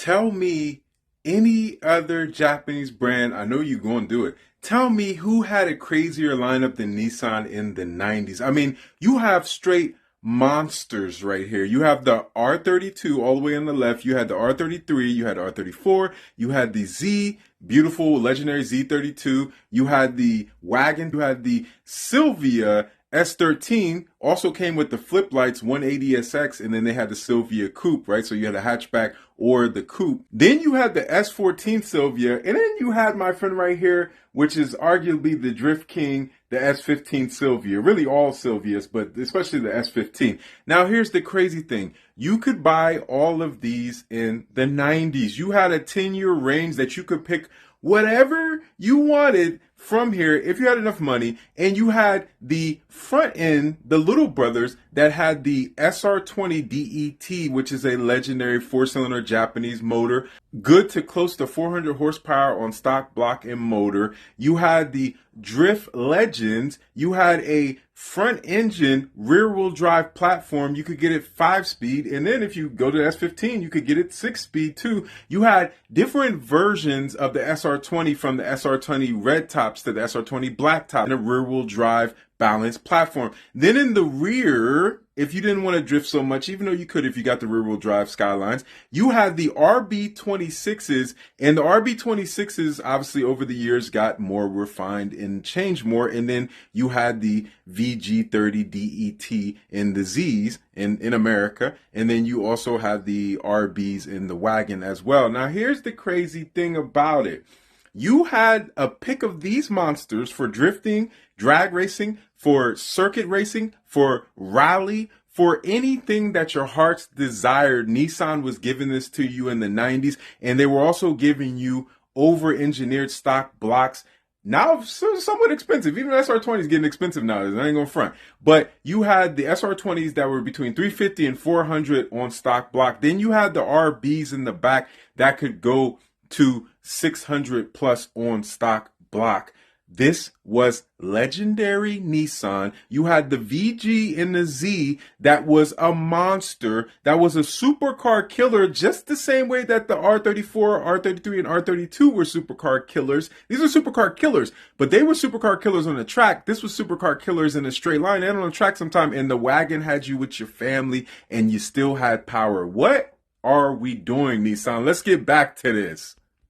Tell me any other Japanese brand. I know you're going to do it. Tell me who had a crazier lineup than Nissan in the 90s. I mean, you have straight monsters right here. You have the R32 all the way on the left. You had the R33. You had the R34. You had the Z, beautiful, legendary Z32. You had the wagon. You had the Silvia S13, also came with the flip lights 180SX, and then they had the Silvia Coupe, right? So you had a hatchback or the coupe. Then you had the S14 Silvia, and then you had my friend right here, which is arguably the Drift King, the S15 Silvia. Really all Silvias, but especially the S15. Now here's the crazy thing. You could buy all of these in the 90s. You had a 10-year range that you could pick whatever you wanted from here if you had enough money, and you had the front end, the little brothers that had the SR20 DET, which is a legendary 4-cylinder Japanese motor, good to close to 400 horsepower on stock block and motor. You had the Drift Legends. You had a front engine rear wheel drive platform. You could get it 5-speed, and then if you go to the S15, you could get it 6-speed too. You had different versions of the SR20, from the SR20 red tops to the SR20 black top, and a rear wheel drive balanced platform. Then in the rear, if you didn't want to drift so much, even though you could if you got the rear wheel drive Skylines, you had the RB26s, and the RB26s obviously over the years got more refined and changed more, and then you had the VG30 DET in the Zs in America, and then you also had the RBs in the wagon as well. Now here's the crazy thing about it. You had a pick of these monsters for drifting, drag racing, for circuit racing, for rally, for anything that your heart's desired. Nissan was giving this to you in the 90s, and they were also giving you over-engineered stock blocks. Now, somewhat expensive. Even the SR20 is getting expensive now. I ain't going to front. But you had the SR20s that were between 350 and 400 on stock block. Then you had the RBs in the back that could go to 600 plus on stock block. This was legendary Nissan. You had the VG and the Z that was a monster. That was a supercar killer, just the same way that the R34, R33, and R32 were supercar killers. These are supercar killers, but they were supercar killers on the track. This was supercar killers in a straight line and on the track sometime. And the wagon had you with your family, and you still had power. What are we doing, Nissan? Let's get back to this.